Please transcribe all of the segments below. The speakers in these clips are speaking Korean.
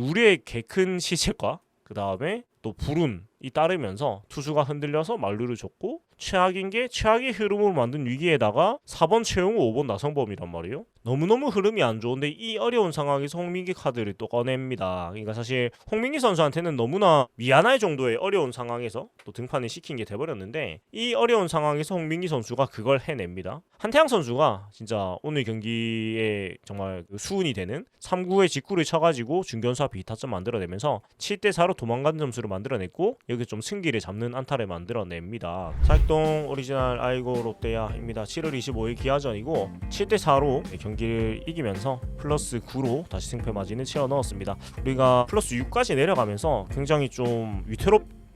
우리의 개 큰 시책과 그 다음에 또 불운이 따르면서 투수가 흔들려서 만루를 줬고, 최악인 게 최악의 흐름을 만든 위기에다가 4번 최용우 5번 나성범이란 말이에요. 너무너무 흐름이 안 좋은데 이 어려운 상황에서 홍민기 카드를 또 꺼냅니다. 그러니까 사실 홍민기 선수한테는 너무나 미안할 정도의 어려운 상황에서 또 등판을 시킨 게 돼버렸는데, 이 어려운 상황에서 홍민기 선수가 그걸 해냅니다. 한태양 선수가 진짜 오늘 경기에 정말 수운이 되는 3구의 직구를 쳐가지고 중견수 앞에 2타점 만들어내면서 7대4로 도망가는 점수를 만들어냈고, 여기 좀 승기를 잡는 안타를 만들어냅니다. 사익동 오리지널 아이고 롯데야입니다. 7월 25일 기아전이고 7대4로 경기를 이기면서 플러스 9로 다시 승패 마진을 채워 넣었습니다. 우리가 플러스 6까지 내려가면서 굉장히 좀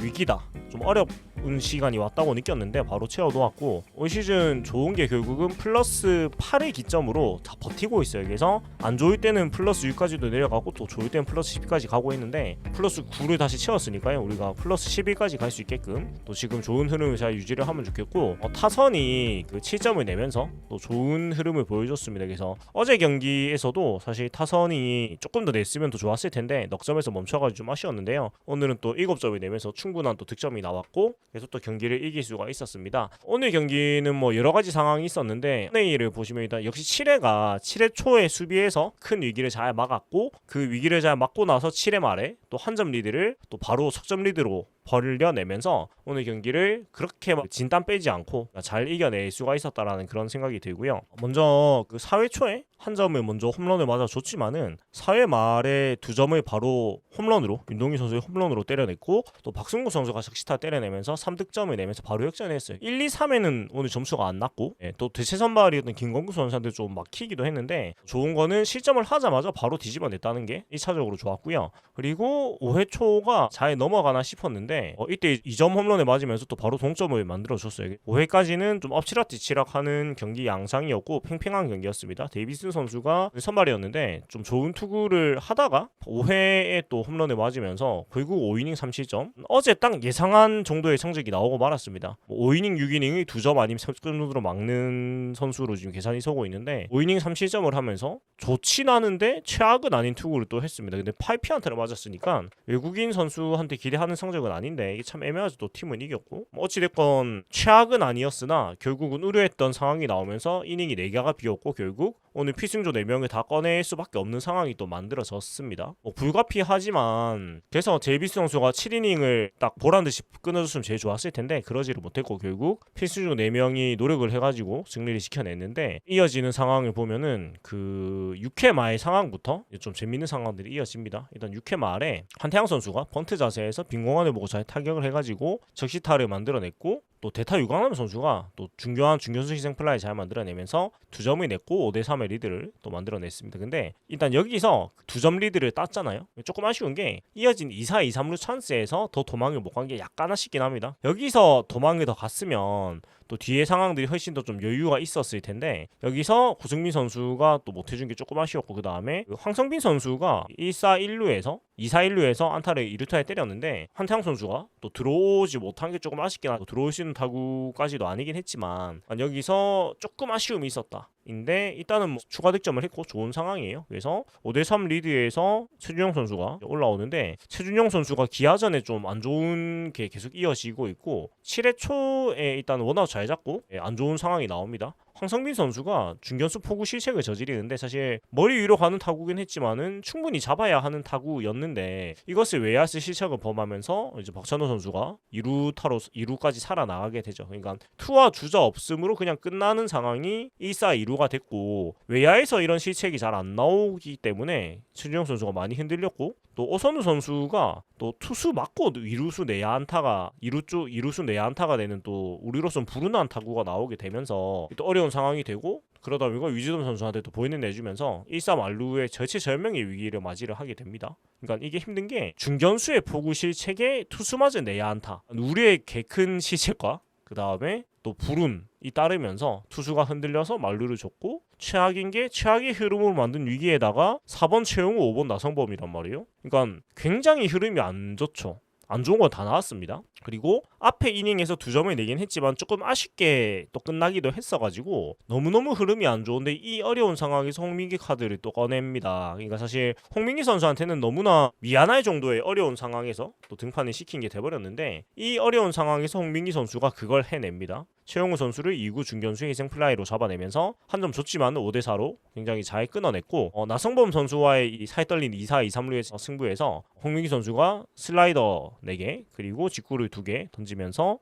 위기다, 좀 어려운 시간이 왔다고 느꼈는데 바로 채워놓았고, 올 시즌 좋은 게 결국은 플러스 8의 기점으로 다 버티고 있어요. 그래서 안 좋을 때는 플러스 6까지도 내려가고 또 좋을 때는 플러스 10까지 가고 있는데, 플러스 9를 다시 채웠으니까요. 우리가 플러스 11까지 갈 수 있게끔 또 지금 좋은 흐름을 잘 유지를 하면 좋겠고, 타선이 그 7점을 내면서 또 좋은 흐름을 보여줬습니다. 그래서 어제 경기에서도 사실 타선이 조금 더 냈으면 더 좋았을 텐데 넉점에서 멈춰가지고 좀 아쉬웠는데요. 오늘은 또 7점을 내면서 충분한 또 득점이 나왔고, 그래서 또 경기를 이길 수가 있었습니다. 오늘 경기는 뭐 여러 가지 상황이 있었는데, 플레이를 보시면 일단 역시 7회가 7회 초에 수비에서 큰 위기를 잘 막았고, 그 위기를 잘 막고 나서 7회 말에 또 한 점 리드를 또 바로 석점 리드로 벌려내면서 오늘 경기를 그렇게 진땀 빼지 않고 잘 이겨낼 수가 있었다라는 그런 생각이 들고요. 먼저 그 4회 초에 한 점을 먼저 홈런을 맞아 줬지만은 4회 말에 2점을 바로 홈런으로, 윤동희 선수의 홈런으로 때려냈고, 또 박승국 선수가 적시타 때려내면서 3득점을 내면서 바로 역전했어요. 1, 2, 3회는 오늘 점수가 안 났고, 또 대체 선발이었던 김건구 선수한테 좀 막히기도 했는데, 좋은 거는 실점을 하자마자 바로 뒤집어냈다는 게 1차적으로 좋았고요. 그리고 5회 초가 잘 넘어가나 싶었는데 이때 2점 홈런을 맞으면서 또 바로 동점을 만들어줬어요. 5회까지는 좀 엎치락뒤치락 하는 경기 양상이었고 팽팽한 경기였습니다. 데이비스 선수가 선발이었는데 좀 좋은 투구를 하다가 5회에 또 홈런을 맞으면서 결국 5이닝 3실점, 어제 딱 예상한 정도의 성적이 나오고 말았습니다. 5이닝 6이닝의 2점 아니면 3점 정도로 막는 선수로 지금 계산이 서고 있는데, 5이닝 3실점을 하면서 좋진 않은데 최악은 아닌 투구를 또 했습니다. 근데 8피안타를 맞았으니까 외국인 선수한테 기대하는 성적은 아닌데, 이게 참 애매하죠. 또 팀은 이겼고, 어찌됐건 최악은 아니었으나 결국은 우려했던 상황이 나오면서 이닝이 4개가 비었고, 결국 오늘 피승조 4명을 다 꺼낼 수밖에 없는 상황이 또 만들어졌습니다. 불가피하지만, 그래서 제이비스 선수가 7이닝을 딱 보란듯이 끊어줬으면 제일 좋았을 텐데 그러지를 못했고, 결국 피승조 4명이 노력을 해가지고 승리를 지켜냈는데, 이어지는 상황을 보면은 그 6회 말 상황부터 좀 재밌는 상황들이 이어집니다. 일단 6회 말에 한태양 선수가 번트 자세에서 빈 공간을 보고 잘 타격을 해가지고 적시타를 만들어냈고, 또 대타 유강남 선수가 또 중요한 중견수 희생 플라이 잘 만들어내면서 2점을 냈고 5대3의 리드를 또 만들어냈습니다. 근데 일단 여기서 2점 리드를 땄잖아요. 조금 아쉬운 게 이어진 2-4, 2-3루 찬스에서 더 도망을 못 간 게 약간 아쉽긴 합니다. 여기서 도망을 더 갔으면 또 뒤에 상황들이 훨씬 더 좀 여유가 있었을 텐데, 여기서 구승민 선수가 또 못해준 게 조금 아쉬웠고, 그 다음에 황성빈 선수가 1-4, 1루에서 2-4, 1루에서 안타를 2루타에 때렸는데 한태양 선수가 또 들어오지 못한 게 조금 아쉽긴 하고, 들어올 수 있는 타구까지도 아니긴 했지만 여기서 조금 아쉬움이 있었다. 인데 일단은 뭐 추가 득점을 했고 좋은 상황이에요. 그래서 5대3 리드에서 최준영 선수가 올라오는데, 최준영 선수가 기아전에 좀 안 좋은 게 계속 이어지고 있고, 7회 초에 일단 원아웃 잘 잡고 안 좋은 상황이 나옵니다. 황성빈 선수가 중견수 포구 실책을 저지르는데, 사실 머리 위로 가는 타구긴 했지만은 충분히 잡아야 하는 타구였는데 이것을 외야수 실책을 범하면서 이제 박찬호 선수가 2루타로 2루까지 살아나가게 되죠. 그러니까 투와 주자 없음으로 그냥 끝나는 상황이 1-4, 2루가 됐고, 외야에서 이런 실책이 잘 안 나오기 때문에 최준영 선수가 많이 흔들렸고, 또 오선우 선수가 또 투수 맞고 2루수 내야 안타가 2루수 내야 안타가 되는 또 우리로선 불운한 타구가 나오게 되면서 또 어려운 상황이 되고, 그러다 보니까 위즈덤 선수한테 또 보이는 내주면서 1-3 만루의 절체절명의 위기를 맞이를 하게 됩니다. 그러니까 이게 힘든 게 중견수의 포구 실책에 투수 맞은 내야 안타, 우리의 개 큰 실책과 그 다음에 또 불운이 따르면서 투수가 흔들려서 만루를 줬고, 최악인 게 최악의 흐름을 만든 위기에다가 4번 최용우 5번 나성범이란 말이에요. 그러니까 굉장히 흐름이 안 좋죠. 안 좋은 건 다 나왔습니다. 그리고 앞에 이닝에서 2점을 내긴 했지만 조금 아쉽게 또 끝나기도 했어가지고 너무너무 흐름이 안 좋은데 이 어려운 상황에서 홍민기 카드를 또 꺼냅니다. 그러니까 사실 홍민기 선수한테는 너무나 미안할 정도의 어려운 상황에서 또 등판을 시킨 게 돼버렸는데 이 어려운 상황에서 홍민기 선수가 그걸 해냅니다. 최용우 선수를 2구 중견수 희생 플라이로 잡아내면서 한 점 줬지만 5대4로 굉장히 잘 끊어냈고 나성범 선수와의 이 살떨린 2사 2삼루의 승부에서 홍민기 선수가 슬라이더 4개 그리고 직구를 2개 던지면서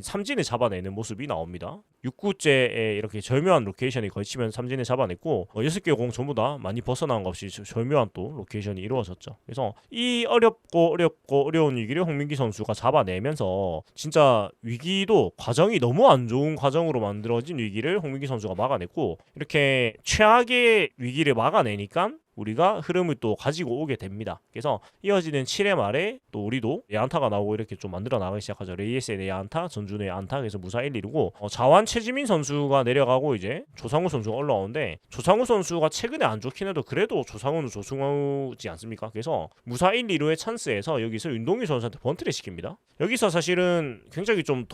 삼진을 잡아내는 모습이 나옵니다. 6구째에 이렇게 절묘한 로케이션이 걸치면서 삼진을 잡아냈고 6개 공 전부 다 많이 벗어나온 것 없이 절묘한 또 로케이션이 이루어졌죠. 그래서 이 어려운 위기를 홍민기 선수가 잡아내면서 진짜 위기도 과정이 너무 안 좋은 과정으로 만들어진 위기를 홍민기 선수가 막아냈고 이렇게 최악의 위기를 막아내니까 우리가 흐름을 또 가지고 오게 됩니다. 그래서 이어지는 7회 말에 또 우리도 내안타가 나오고 이렇게 좀 만들어 나가기 시작하죠. 레이에스의 내안타, 전준우의 안타, 그래서 무사 1-2루고 자완 최지민 선수가 내려가고 이제 조상우 선수가 올라오는데 조상우 선수가 최근에 안 좋긴 해도 그래도 조상우는 조승우지 않습니까? 그래서 무사 1-2루의 찬스에서 여기서 윤동희 선수한테 번트를 시킵니다. 여기서 사실은 굉장히 좀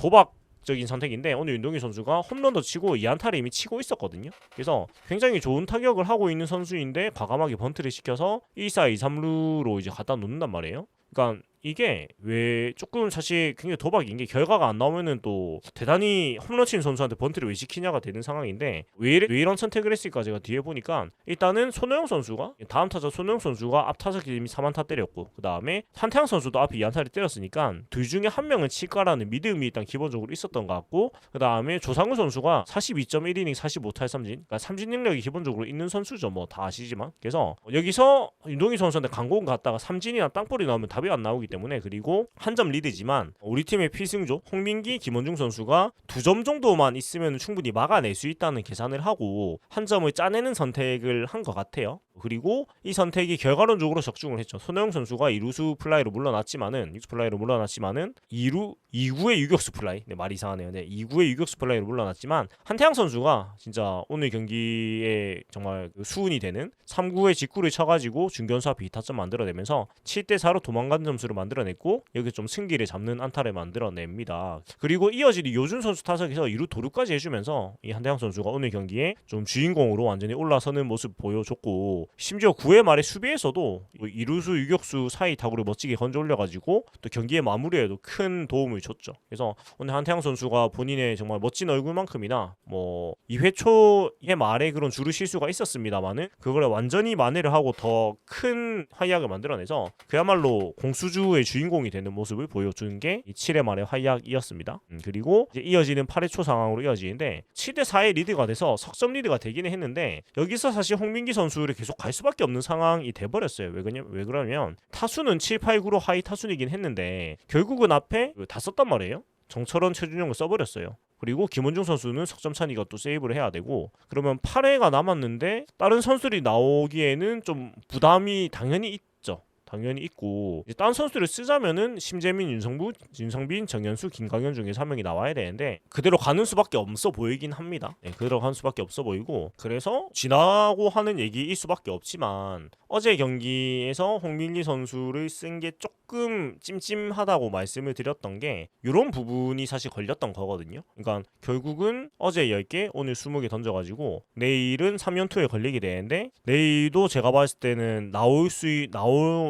적인 선택인데 오늘 윤동희 선수가 홈런도 치고 2안타를 이미 치고 있었거든요. 그래서 굉장히 좋은 타격을 하고 있는 선수인데 과감하게 번트를 시켜서 1사 2삼루로 이제 갖다 놓는단 말이에요. 그러니까 이게 왜 조금 사실 굉장히 도박인 게 결과가 안 나오면은 또 대단히 홈런 친 선수한테 번트를 왜 시키냐가 되는 상황인데 왜 이런 선택을 했을까 제가 뒤에 보니까 일단은 손호영 선수가 다음 타자 손호영 선수가 앞 타석이 이미 3안타 때렸고 그 다음에 한태양 선수도 앞에 2안타를 때렸으니까 둘 중에 한 명은 칠까라는 믿음이 일단 기본적으로 있었던 것 같고 그 다음에 조상우 선수가 42.1이닝 45탈3진 그러니까 삼진 능력이 기본적으로 있는 선수죠. 뭐 다 아시지만 그래서 여기서 윤동희 선수한테 강공 갔다가 삼진이나 땅볼이 나오면 답이 안 나오기 때문에 그리고 한 점 리드지만 우리 팀의 필승조 홍민기, 김원중 선수가 2점 정도만 있으면 충분히 막아낼 수 있다는 계산을 하고 한 점을 짜내는 선택을 한 것 같아요. 그리고 이 선택이 결과론적으로 적중을 했죠. 손호영 선수가 2루수 플라이로 물러났지만은 2구의 유격수 플라이. 네, 말이 이상하네요. 네, 2구의 유격수 플라이로 물러났지만 한태양 선수가 진짜 오늘 경기에 정말 수운이 되는 3구의 직구를 쳐가지고 중견수 앞에 2타점 만들어내면서 7대4로 도망가는 점수를 만들어냈고 여기 좀 승기를 잡는 안타를 만들어냅니다. 그리고 이어지는 요준 선수 타석에서 2루 도루까지 해주면서 이 한태양 선수가 오늘 경기에 좀 주인공으로 완전히 올라서는 모습 보여줬고 심지어 9회 말에 수비에서도 2루수 유격수 사이 타구를 멋지게 건져 올려가지고 또 경기의 마무리에도 큰 도움을 줬죠. 그래서 오늘 한태양 선수가 본인의 정말 멋진 얼굴만큼이나 뭐 2회 초의 말에 그런 주루 실수가 있었습니다만은 그걸 완전히 만회를 하고 더 큰 활약을 만들어내서 그야말로 공수주의 주인공이 되는 모습을 보여준 게 7회 말의 활약이었습니다. 그리고 이제 이어지는 8회 초 상황으로 이어지는데 7대4의 리드가 돼서 석점 리드가 되기는 했는데 여기서 사실 홍민기 선수를 계속 갈 수밖에 없는 상황이 돼버렸어요. 왜 그러냐면 타수는 7, 8, 9로 하이 타순이긴 했는데 결국은 앞에 다 썼단 말이에요. 정철원, 최준영을 써버렸어요. 그리고 김원중 선수는 석점찬 이것도 세이브를 해야 되고 그러면 8회가 남았는데 다른 선수들이 나오기에는 좀 부담이 당연히 있고 이제 딴 선수를 쓰자면은 심재민, 윤성빈, 정현수, 김광현 중에서 한 명이 나와야 되는데 그대로 가는 수밖에 없어 보이긴 합니다. 네, 그대로 가는 수밖에 없어 보이고 그래서 지나고 하는 얘기일 수밖에 없지만 어제 경기에서 홍민기 선수를 쓴 게 조금 찜찜하다고 말씀을 드렸던 게 이런 부분이 사실 걸렸던 거거든요. 그러니까 결국은 어제 10개 오늘 20개 던져가지고 내일은 3연투에 걸리게 되는데 내일도 제가 봤을 때는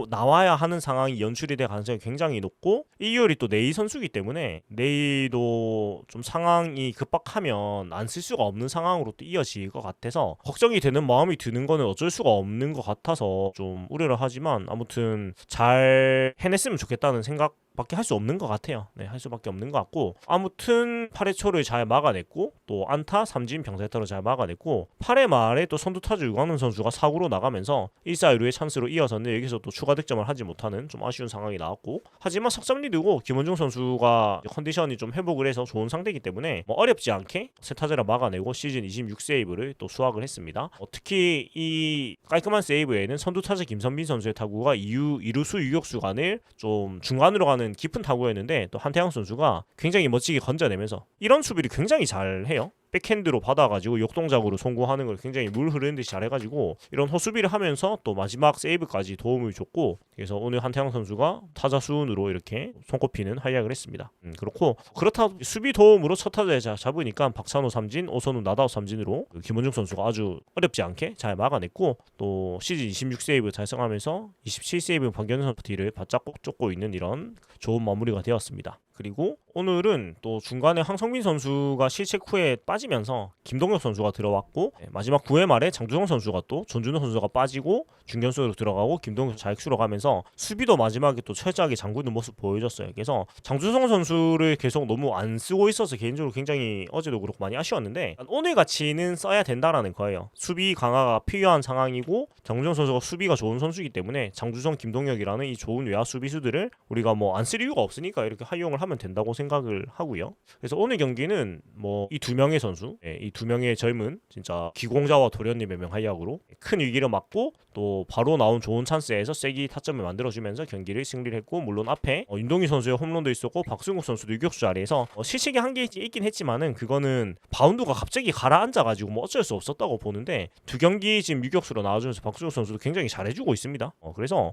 나와야 하는 상황이 연출이 될 가능성이 굉장히 높고 이유열이 또 내일 선수기 때문에 내일도 좀 상황이 급박하면 안 쓸 수가 없는 상황으로 또 이어질 것 같아서 걱정이 되는 마음이 드는 거는 어쩔 수가 없는 것 같아서 좀 우려를 하지만 아무튼 잘 해냈으면 좋겠다는 생각 밖에 할 수 없는 것 같아요. 네, 할 수밖에 없는 것 같고 아무튼 8회 초를 잘 막아냈고 또 안타, 삼진, 병살타로 잘 막아냈고 8회 말에 또 선두타자 유광훈 선수가 4구로 나가면서 1사 2루의 찬스로 이어서는 여기서 또 추가 득점을 하지 못하는 좀 아쉬운 상황이 나왔고 하지만 석점 리드고 김원중 선수가 컨디션이 좀 회복을 해서 좋은 상태이기 때문에 뭐 어렵지 않게 세 타자를 막아내고 시즌 26세이브를 또 수확을 했습니다. 특히 이 깔끔한 세이브에는 선두타자 김선빈 선수의 타구가 2루수 유격수 간을 좀 중간으로 가는 깊은 타구였는데 또 한태양 선수가 굉장히 멋지게 건져내면서 이런 수비를 굉장히 잘 해요. 백핸드로 받아가지고 역동작으로 송구하는 걸 굉장히 물 흐르는 듯이 잘해가지고 이런 호수비를 하면서 또 마지막 세이브까지 도움을 줬고, 그래서 오늘 한태양 선수가 타자 수운으로 이렇게 손꼽히는 활약을 했습니다. 그렇고 그렇다 수비 도움으로 첫 타자에 잡으니까 박찬호 삼진, 오선우 나다우 삼진으로 김원중 선수가 아주 어렵지 않게 잘 막아냈고, 또 시즌 26세이브 달성하면서 27세이브 박연선 선수 뒤를 바짝 꼭 쫓고 있는 이런 좋은 마무리가 되었습니다. 그리고 오늘은 또 중간에 황성민 선수가 실책 후에 빠지면서 김동엽 선수가 들어왔고, 마지막 9회 말에 장주성 선수가 또 전준호 선수가 빠지고 중견수로 들어가고 김동엽 자익수로 가면서 수비도 마지막에 또 철저하게 잠그는 모습 보여줬어요. 그래서 장주성 선수를 계속 너무 안 쓰고 있어서 개인적으로 굉장히 어제도 그렇고 많이 아쉬웠는데, 오늘 같이는 써야 된다라는 거예요. 수비 강화가 필요한 상황이고 장주성 선수가 수비가 좋은 선수이기 때문에 장주성, 김동엽이라는 이 좋은 외야 수비수들을 우리가 뭐 안 쓸 이유가 없으니까 이렇게 활용을 하면 된다고 생각을 하고요. 그래서 오늘 경기는 뭐 이 두 명의 선수, 이 두 명의 젊은 진짜 기공자와 도련님의 명활약으로 큰 위기를 맞고 또 바로 나온 좋은 찬스에서 세기 타점을 만들어주면서 경기를 승리를 했고, 물론 앞에 윤동희 선수의 홈런도 있었고 박승욱 선수도 유격수 자리에서 실책이 한 개 있긴 했지만은 그거는 바운드가 갑자기 가라앉아가지고 뭐 어쩔 수 없었다고 보는데, 두 경기 지금 유격수로 나와주면서 박승욱 선수도 굉장히 잘해주고 있습니다. 그래서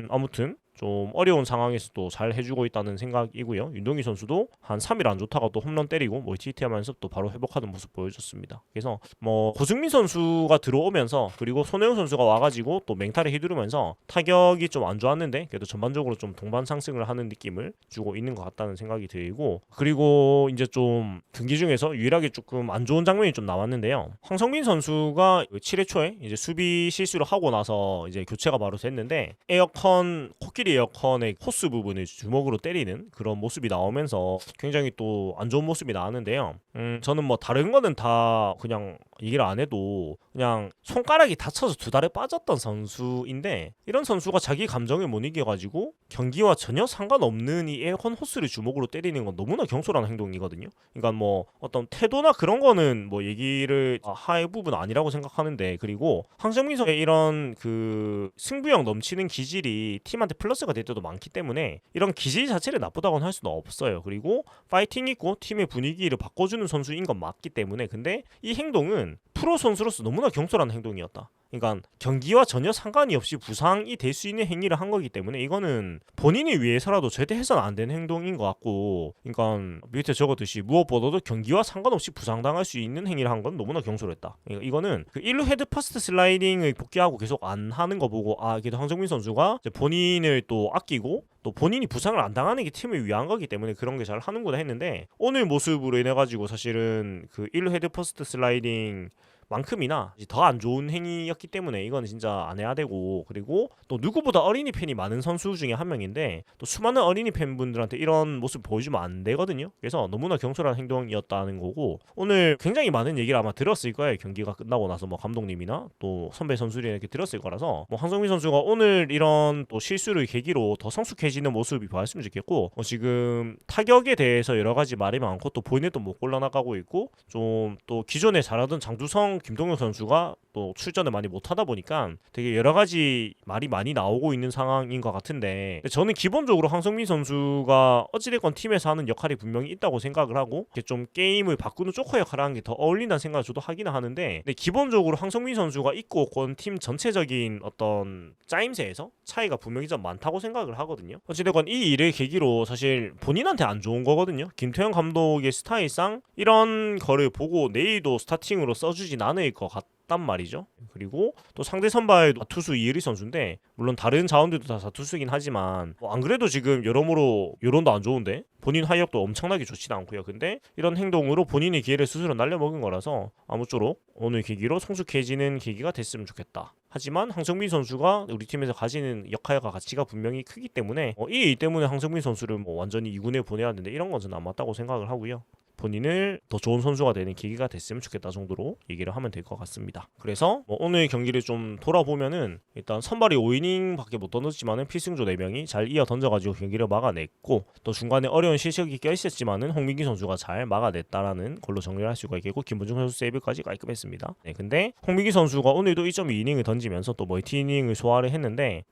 아무튼 좀 어려운 상황에서도 잘 해주고 있다는 생각이고요. 윤동희 선수도 한 3일 안 좋다가 또 홈런 때리고 멀티히트 하면서 또 바로 회복하는 모습 보여줬습니다. 그래서 뭐 고승민 선수가 들어오면서 그리고 손혜영 선수가 와가지고 또 맹타를 휘두르면서 타격이 좀 안 좋았는데 그래도 전반적으로 좀 동반 상승을 하는 느낌을 주고 있는 것 같다는 생각이 들고, 그리고 이제 좀 경기 중에서 유일하게 조금 안 좋은 장면이 좀 나왔는데요. 황성민 선수가 7회 초에 이제 수비 실수를 하고 나서 이제 교체가 바로 됐는데 에어컨 코끼리 에어컨의 호스 부분을 주먹으로 때리는 그런 모습이 나오면서 굉장히 또 안 좋은 모습이 나왔는데요. 저는 뭐 다른 거는 다 그냥 얘기를 안 해도 그냥 손가락이 다쳐서 두 달에 빠졌던 선수인데, 이런 선수가 자기 감정을 못 이겨가지고 경기와 전혀 상관없는 이 에어컨 호스를 주먹으로 때리는 건 너무나 경솔한 행동이거든요. 그러니까 뭐 어떤 태도나 그런 거는 뭐 얘기를 할 부분 아니라고 생각하는데, 그리고 황정민 선수의 이런 그 승부욕 넘치는 기질이 팀한테 플러스가 될 때도 많기 때문에 이런 기질 자체를 나쁘다고는 할 수는 없어요. 그리고 파이팅 있고 팀의 분위기를 바꿔주는 선수인 건 맞기 때문에, 근데 이 행동은 프로 선수로서 너무나 경솔한 행동이었다. 그러니까 경기와 전혀 상관이 없이 부상이 될 수 있는 행위를 한 거기 때문에 이거는 본인을 위해서라도 절대 해서는 안 되는 행동인 것 같고, 그러니까 밑에 적었듯이 무엇보다도 경기와 상관없이 부상당할 수 있는 행위를 한 건 너무나 경솔했다. 그러니까 이거는 그 1루 헤드 퍼스트 슬라이딩을 복귀하고 계속 안 하는 거 보고 그래도 황정민 선수가 본인을 또 아끼고 또 본인이 부상을 안 당하는 게 팀을 위한 거기 때문에 그런 게 잘 하는구나 했는데, 오늘 모습으로 인해 가지고 사실은 그 1루 헤드 퍼스트 슬라이딩 만큼이나 더 안 좋은 행위였기 때문에 이건 진짜 안 해야 되고, 그리고 또 누구보다 어린이 팬이 많은 선수 중에 한 명인데 또 수많은 어린이 팬분들한테 이런 모습 보여주면 안 되거든요. 그래서 너무나 경솔한 행동이었다는 거고, 오늘 굉장히 많은 얘기를 아마 들었을 거예요. 경기가 끝나고 나서 뭐 감독님이나 또 선배 선수들이 이렇게 들었을 거라서, 뭐 황성민 선수가 오늘 이런 또 실수를 계기로 더 성숙해지는 모습이 보였으면 좋겠고, 지금 타격에 대해서 여러 가지 말이 많고 또 본인도 못 골라나가고 있고, 좀 또 기존에 잘하던 장두성, 김동현 선수가 또 출전을 많이 못하다 보니까 되게 여러 가지 말이 많이 나오고 있는 상황인 것 같은데, 저는 기본적으로 황성민 선수가 어찌됐건 팀에서 하는 역할이 분명히 있다고 생각을 하고, 이렇게 좀 게임을 바꾸는 조커 역할을 하는 게 더 어울린다는 생각을 저도 하기는 하는데, 근데 기본적으로 황성민 선수가 있고 없고는 팀 전체적인 어떤 짜임새에서 차이가 분명히 좀 많다고 생각을 하거든요. 어찌됐건 이 일을 계기로 사실 본인한테 안 좋은 거거든요. 김태형 감독의 스타일상 이런 거를 보고 내일도 스타팅으로 써주진 않을 것 같단 말이죠. 그리고 또 상대 선발 투수 이혜리 선수인데, 물론 다른 자원들도 다 투수긴 하지만 안 그래도 지금 여러모로 여론도 안 좋은데 본인 활약도 엄청나게 좋지는 않고요. 근데 이런 행동으로 본인의 기회를 스스로 날려먹은 거라서 아무쪼록 오늘 계기로 성숙해지는 계기가 됐으면 좋겠다. 하지만 황성민 선수가 우리 팀에서 가지는 역할과 가치가 분명히 크기 때문에 이 일 때문에 황성민 선수를 뭐 완전히 2군에 보내야 되는데 이런 건 저는 안 맞다고 생각을 하고요. 본인을 더 좋은 선수가 되는 계기가 됐으면 좋겠다 정도로 얘기를 하면 될 것 같습니다. 그래서 뭐 오늘 경기를 좀 돌아보면은 일단 선발이 5이닝밖에 못 던졌지만은 필승조 4명이 잘 이어 던져가지고 경기를 막아냈고, 또 중간에 어려운 실책이 껴있었지만은 홍민기 선수가 잘 막아냈다라는 걸로 정리를 할 수가 있겠고, 김문중 선수 세이브까지 깔끔했습니다. 근데 홍민기 선수가 오늘도 1.2이닝을 던지면서 또 멀티이닝을 소화를 했는데,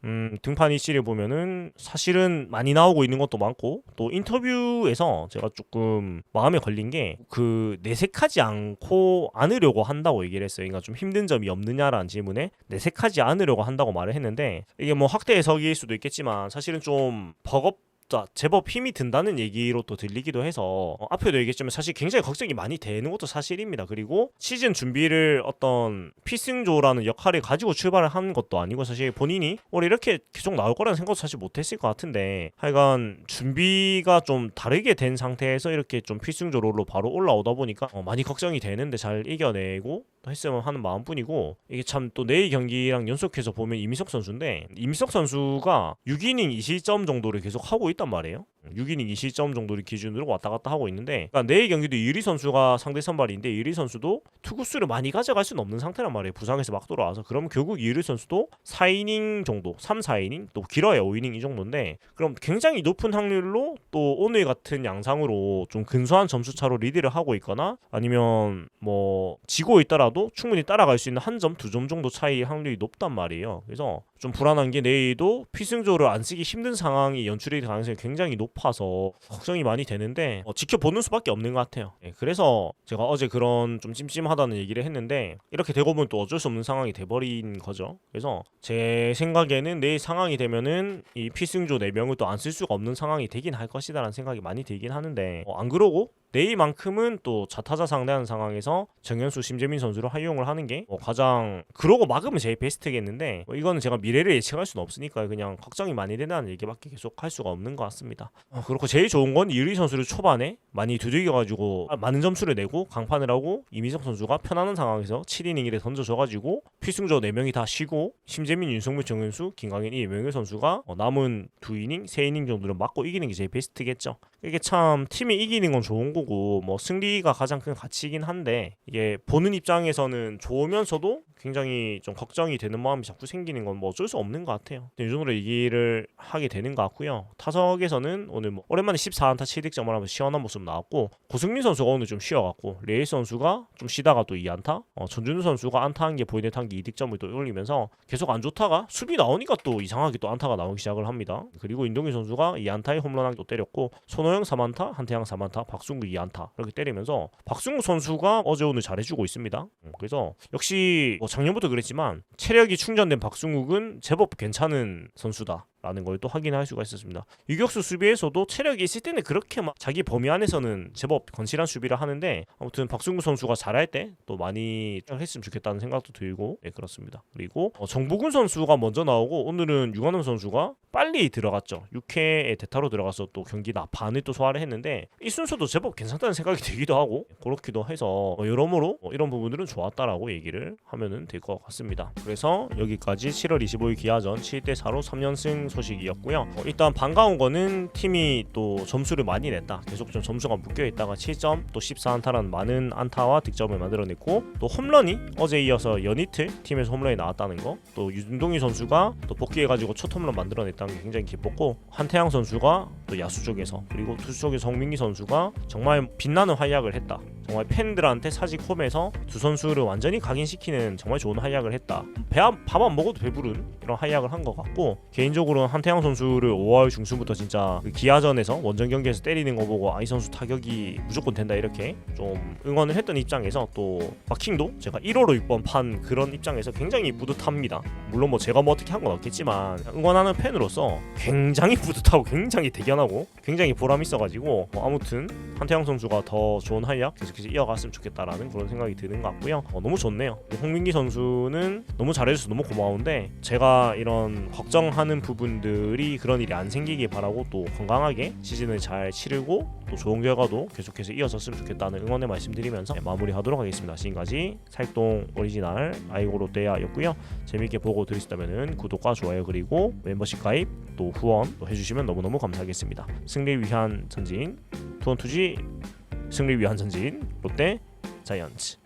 등판 이치를 보면은 사실은 많이 나오고 있는 것도 많고, 또 인터뷰에서 제가 조금 마음에 걸린 들린 게 그 내색하지 않으려고 한다고 얘기를 했어요. 그러니까 좀 힘든 점이 없느냐라는 질문에 내색하지 않으려고 한다고 말을 했는데, 이게 뭐 확대 해석일 수도 있겠지만 사실은 좀 제법 힘이 든다는 얘기로 또 들리기도 해서 앞에도 얘기했지만 사실 굉장히 걱정이 많이 되는 것도 사실입니다. 그리고 시즌 준비를 어떤 필승조라는 역할을 가지고 출발을 한 것도 아니고 사실 본인이 원래 이렇게 계속 나올 거라는 생각도 사실 못했을 것 같은데, 하여간 준비가 좀 다르게 된 상태에서 이렇게 좀 필승조 롤로 바로 올라오다 보니까 많이 걱정이 되는데 잘 이겨내고 했으면 하는 마음뿐이고, 이게 참 또 내일 경기랑 연속해서 보면 이민석 선수인데, 이민석 선수가 6이닝 2실점 정도를 계속 하고 있단 말이에요. 6이닝 2실점 정도를 기준으로 왔다 갔다 하고 있는데, 그러니까 내일 경기도 이유리 선수가 상대 선발인데 이유리 선수도 투구수를 많이 가져갈 수는 없는 상태란 말이에요. 부상에서 막 돌아와서. 그럼 결국 이유리 선수도 4이닝 정도, 3, 4이닝, 또 길어야 5이닝 이 정도인데, 그럼 굉장히 높은 확률로 또 오늘 같은 양상으로 좀 근소한 점수차로 리드를 하고 있거나, 아니면 뭐 지고 있더라도 충분히 따라갈 수 있는 한 점, 2점 정도 차이 확률이 높단 말이에요. 그래서 좀 불안한 게 내일도 필승조를 안 쓰기 힘든 상황이 연출이 될 가능성이 굉장히 높아서 걱정이 많이 되는데 지켜보는 수밖에 없는 것 같아요. 그래서 제가 어제 그런 좀 찜찜하다는 얘기를 했는데, 이렇게 되고 보면 또 어쩔 수 없는 상황이 돼버린 거죠. 그래서 제 생각에는 내일 상황이 되면은 이 필승조 4명을 또 안 쓸 수가 없는 상황이 되긴 할 것이다 라는 생각이 많이 들긴 하는데, 안 그러고 내일만큼은 또 좌타자 상대하는 상황에서 정현수, 심재민 선수를 활용을 하는 게 가장, 그러고 막으면 제일 베스트겠는데 이거는 제가 미래를 예측할 수는 없으니까 그냥 걱정이 많이 된다는 얘기밖에 계속 할 수가 없는 것 같습니다. 그렇고 제일 좋은 건 이유리 선수를 초반에 많이 두들겨가지고 많은 점수를 내고 강판을 하고, 이민석 선수가 편안한 상황에서 7이닝 1에 던져줘가지고 필승조 4명이 다 쉬고 심재민, 윤석물, 정현수, 김광현 이 4명의 선수가 남은 2이닝, 3이닝 정도를 맞고 이기는 게 제일 베스트겠죠. 이게 참 팀이 이기는 건 좋은 거고 뭐 승리가 가장 큰 가치이긴 한데, 이게 보는 입장에서는 좋으면서도 굉장히 좀 걱정이 되는 마음이 자꾸 생기는 건 뭐 어쩔 수 없는 것 같아요. 이 정도로 얘기를 하게 되는 것 같고요. 타석에서는 오늘 뭐 오랜만에 14안타 7득점을 하면서 시원한 모습 나왔고, 고승민 선수가 오늘 좀 쉬어갖고 레이 선수가 좀 쉬다가 또 2안타, 전준우 선수가 안타 한 개, 보이넷 한 개 2득점을 또 올리면서 계속 안 좋다가 수비 나오니까 또 이상하게 또 안타가 나오기 시작을 합니다. 그리고 인동희 선수가 2안타에 홈런 한 개 또 때렸고, 손호영 3안타, 한태양 3안타, 박승구 2안타 이렇게 때리면서 박승구 선수가 어제 오늘 잘해주고 있습니다. 그래서 역시 뭐 작년부터 그랬지만 체력이 충전된 박승욱은 제법 괜찮은 선수다 라는 걸 또 확인할 수가 있었습니다. 유격수 수비에서도 체력이 있을 때는 그렇게 막 자기 범위 안에서는 제법 건실한 수비를 하는데, 아무튼 박승구 선수가 잘할 때 또 많이 했으면 좋겠다는 생각도 들고, 그렇습니다. 그리고 정보근 선수가 먼저 나오고, 오늘은 유관훈 선수가 빨리 들어갔죠. 6회에 대타로 들어가서 또 경기 반을 또 소화를 했는데, 이 순서도 제법 괜찮다는 생각이 들기도 하고 그렇기도 해서 여러모로 이런 부분들은 좋았다라고 얘기를 하면은 될 것 같습니다. 그래서 여기까지 7월 25일 기아전 7대4로 3연승 소식이었고요. 일단 반가운 거는 팀이 또 점수를 많이 냈다. 계속 좀 점수가 묶여있다가 7점 또 14안타라는 많은 안타와 득점을 만들어냈고, 또 홈런이 어제 이어서 연이틀 팀에서 홈런이 나왔다는 거, 또 윤동희 선수가 또 복귀해가지고 첫 홈런 만들어냈다는 게 굉장히 기뻤고, 한태양 선수가 또 야수 쪽에서, 그리고 투수 쪽에서 성민기 선수가 정말 빛나는 활약을 했다. 정말 팬들한테 사직 홈에서 두 선수를 완전히 각인시키는 정말 좋은 활약을 했다. 밥 안 먹어도 배부른 이런 활약을 한 것 같고, 개인적으로는 한태양 선수를 5월 중순부터 진짜 그 기아전에서 원정 경기에서 때리는 거 보고 이 선수 타격이 무조건 된다 이렇게 좀 응원을 했던 입장에서, 또 마킹도 제가 1호로 6번 판 그런 입장에서 굉장히 뿌듯합니다. 물론 뭐 제가 뭐 어떻게 한 건 없겠지만 응원하는 팬으로서 굉장히 뿌듯하고 굉장히 대견하고 굉장히 보람 있어가지고, 아무튼 한태양 선수가 더 좋은 활약 계속해서 이어갔으면 좋겠다라는 그런 생각이 드는 것 같고요. 너무 좋네요. 홍민기 선수는 너무 잘해줘서 너무 고마운데, 제가 이런 걱정하는 부분들이 그런 일이 안 생기길 바라고, 또 건강하게 시즌을 잘 치르고 또 좋은 결과도 계속해서 이어졌으면 좋겠다는 응원의 말씀드리면서 마무리하도록 하겠습니다. 지금까지 살동 오리지널 아이고 롯데야였고요. 재밌게 보고 들으셨다면 구독과 좋아요, 그리고 멤버십 가입 또 후원 또 해주시면 너무너무 감사하겠습니다. 승리를 위한 전진, 투원투지 승리를 위한 전진 롯데 자이언츠.